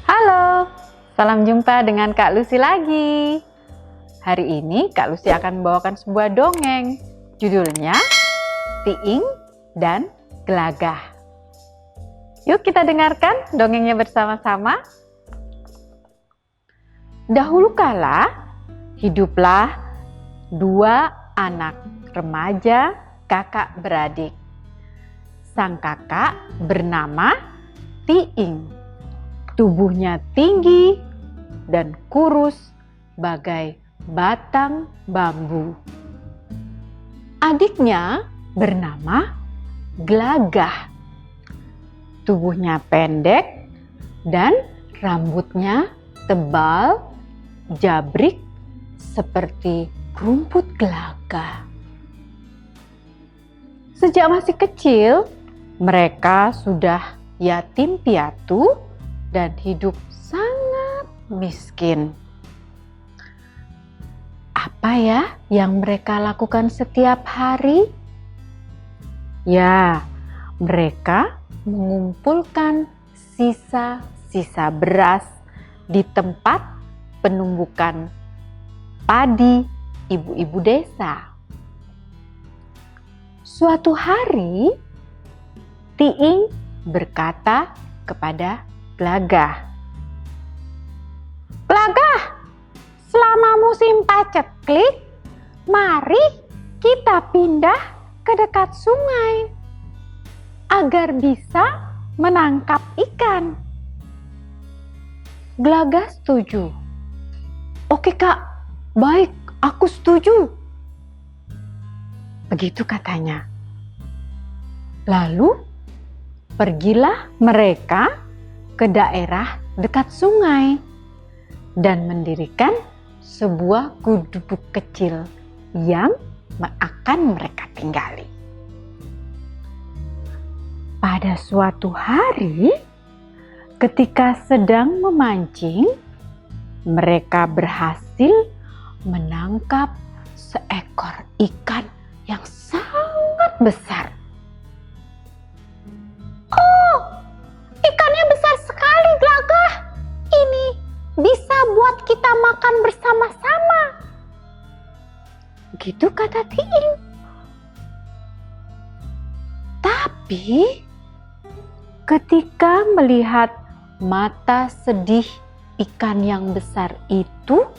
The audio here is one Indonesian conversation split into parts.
Halo, salam jumpa dengan Kak Lucy lagi. Hari ini Kak Lucy akan membawakan sebuah dongeng. Judulnya Tiing dan Gelagah. Yuk kita dengarkan dongengnya bersama-sama. Dahulu kala, hiduplah dua anak remaja kakak beradik. Sang kakak bernama Tiing. Tubuhnya tinggi dan kurus bagai batang bambu. Adiknya bernama Gelagah. Tubuhnya pendek dan rambutnya tebal, jabrik seperti rumput gelaga. Sejak masih kecil, mereka sudah yatim piatu dan hidup sangat miskin. Apa ya yang mereka lakukan setiap hari? Ya, mereka mengumpulkan sisa-sisa beras di tempat penumbukan padi ibu-ibu desa. Suatu hari, Tiing berkata kepada Gelagah, "Gelagah, selama musim paceklik, mari kita pindah ke dekat sungai agar bisa menangkap ikan." Gelagah setuju. "Oke Kak, baik, aku setuju." Begitu katanya. Lalu pergilah mereka ke daerah dekat sungai dan mendirikan sebuah gubuk kecil yang akan mereka tinggali. Pada suatu hari, ketika sedang memancing, mereka berhasil menangkap seekor ikan yang sangat besar. "Oh, ikannya besar sekali, Gelagah. Ini bisa buat kita makan bersama-sama." Gitu kata Tiing. Tapi ketika melihat mata sedih ikan yang besar itu,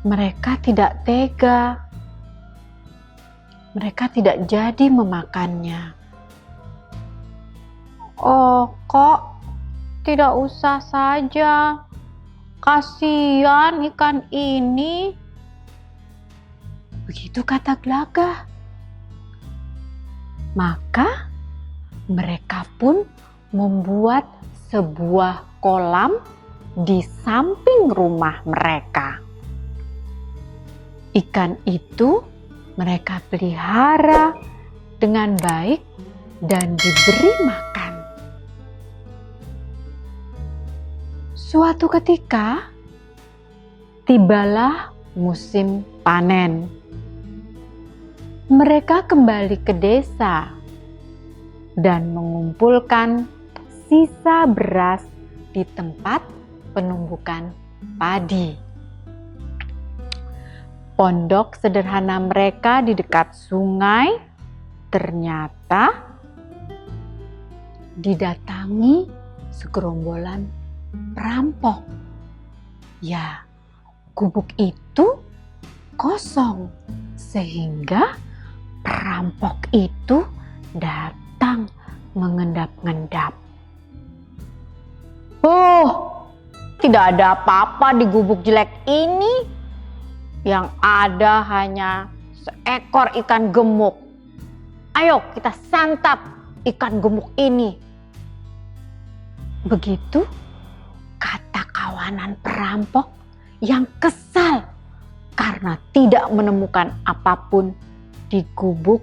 mereka tidak tega. Mereka tidak jadi memakannya. "Oh, kok tidak usah saja. Kasihan ikan ini." Begitu kata Gelagah. Maka mereka pun membuat sebuah kolam di samping rumah mereka. Ikan itu mereka pelihara dengan baik dan diberi makan. Suatu ketika, tibalah musim panen. Mereka kembali ke desa dan mengumpulkan sisa beras di tempat penumbukan padi. Pondok sederhana mereka di dekat sungai ternyata didatangi segerombolan perampok. Ya, gubuk itu kosong sehingga perampok itu datang mengendap-endap. "Oh, tidak ada apa-apa di gubuk jelek ini. Yang ada hanya seekor ikan gemuk. Ayo kita santap ikan gemuk ini." Begitu kata kawanan perampok yang kesal karena tidak menemukan apapun di gubuk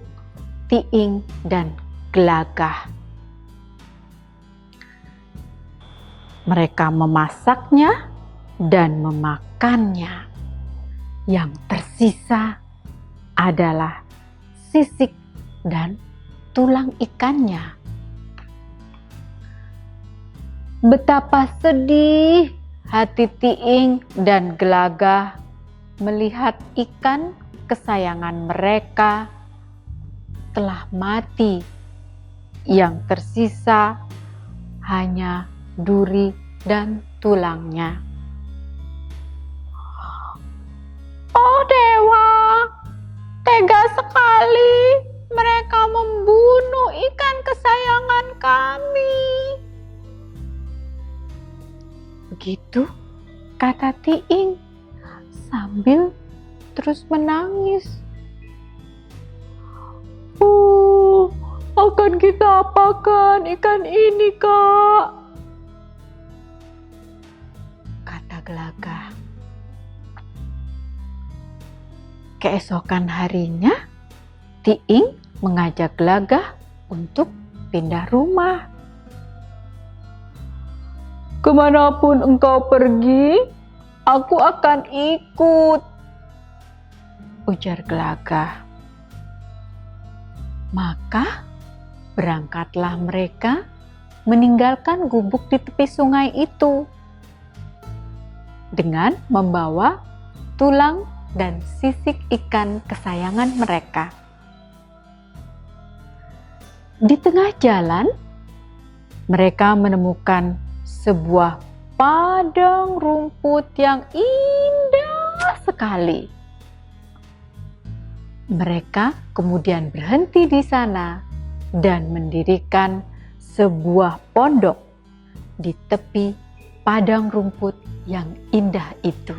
Tiing dan Gelagah. Mereka memasaknya dan memakannya. Yang tersisa adalah sisik dan tulang ikannya. Betapa sedih hati Tiing dan Gelagah melihat ikan kesayangan mereka telah mati. Yang tersisa hanya duri dan tulangnya. Oh dewa, tega sekali mereka membunuh ikan kesayangan kami. Begitu kata Tiing sambil terus menangis. Akan kita apakan ikan ini, Kak? Kata Gelagah. Keesokan harinya, Tiing mengajak Gelagah untuk pindah rumah. Kemanapun engkau pergi, aku akan ikut, ujar Gelagah. Maka berangkatlah mereka meninggalkan gubuk di tepi sungai itu dengan membawa tulang dan sisik ikan kesayangan mereka. Di tengah jalan, mereka menemukan sebuah padang rumput yang indah sekali. Mereka kemudian berhenti di sana dan mendirikan sebuah pondok di tepi padang rumput yang indah itu.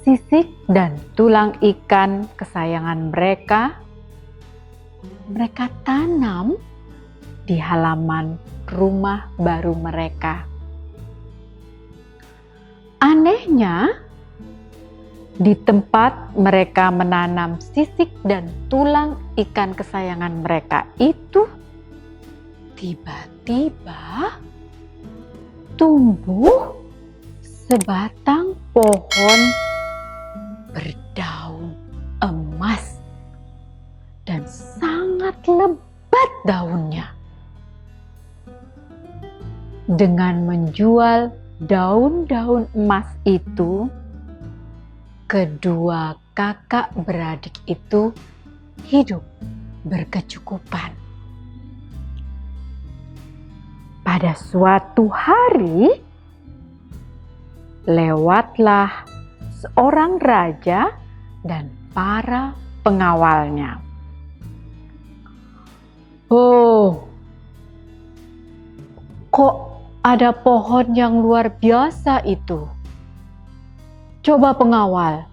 Sisik dan tulang ikan kesayangan mereka tanam di halaman rumah baru mereka. Anehnya, di tempat mereka menanam sisik dan tulang ikan kesayangan mereka itu, tiba-tiba tumbuh sebatang pohon berdaun emas dan sangat lebat daunnya. Dengan menjual daun-daun emas itu, kedua kakak beradik itu hidup berkecukupan. Pada suatu hari, lewatlah seorang raja dan para pengawalnya. Oh, kok ada pohon yang luar biasa itu? Coba pengawal,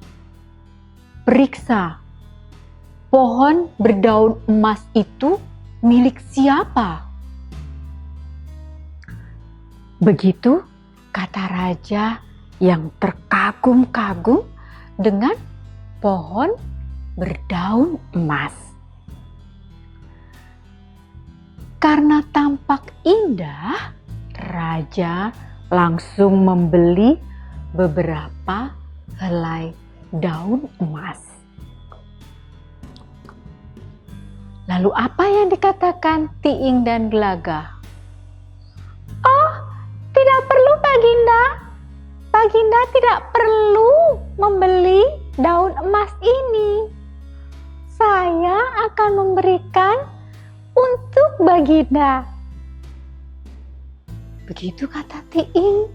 periksa pohon berdaun emas itu milik siapa? Begitu kata raja yang terkagum-kagum dengan pohon berdaun emas. Karena tampak indah, raja langsung membeli beberapa helai daun emas. Lalu apa yang dikatakan Tiing dan Gelagah? Oh, tidak perlu Baginda. Baginda tidak perlu membeli daun emas ini. Saya akan memberikan untuk Baginda. Begitu kata Tiing.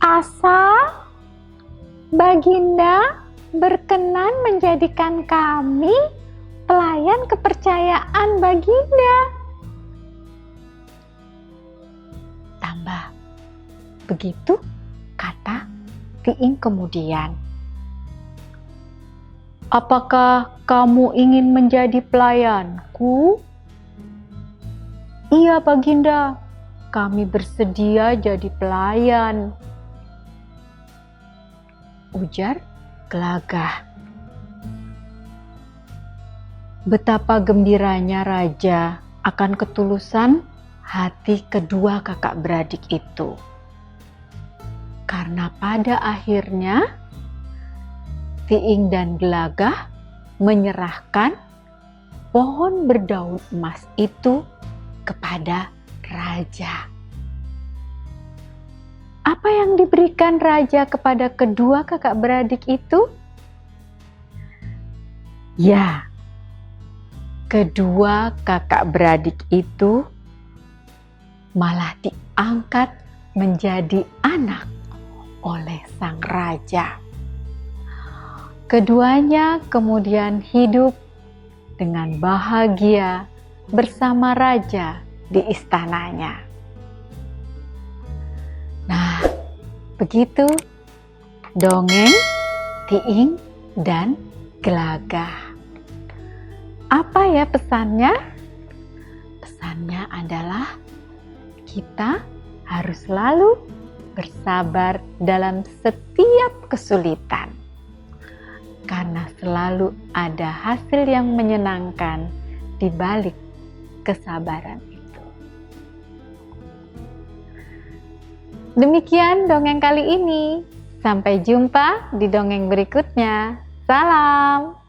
Asal Baginda berkenan menjadikan kami pelayan kepercayaan Baginda. Tambah. Begitu kata Tiing kemudian. Apakah kamu ingin menjadi pelayanku? Iya Baginda, kami bersedia jadi pelayan, ujar Gelagah. Betapa gembiranya raja akan ketulusan hati kedua kakak beradik itu. Karena pada akhirnya Tiing dan Gelagah menyerahkan pohon berdaun emas itu kepada raja. Apa yang diberikan raja kepada kedua kakak beradik itu? Ya, kedua kakak beradik itu malah diangkat menjadi anak oleh sang raja. Keduanya kemudian hidup dengan bahagia bersama raja di istananya. Nah, begitu dongeng Tiing dan Gelagah. Apa ya pesannya? Pesannya adalah kita harus selalu bersabar dalam setiap kesulitan. Karena selalu ada hasil yang menyenangkan di balik kesabaran itu. Demikian dongeng kali ini. Sampai jumpa di dongeng berikutnya. Salam.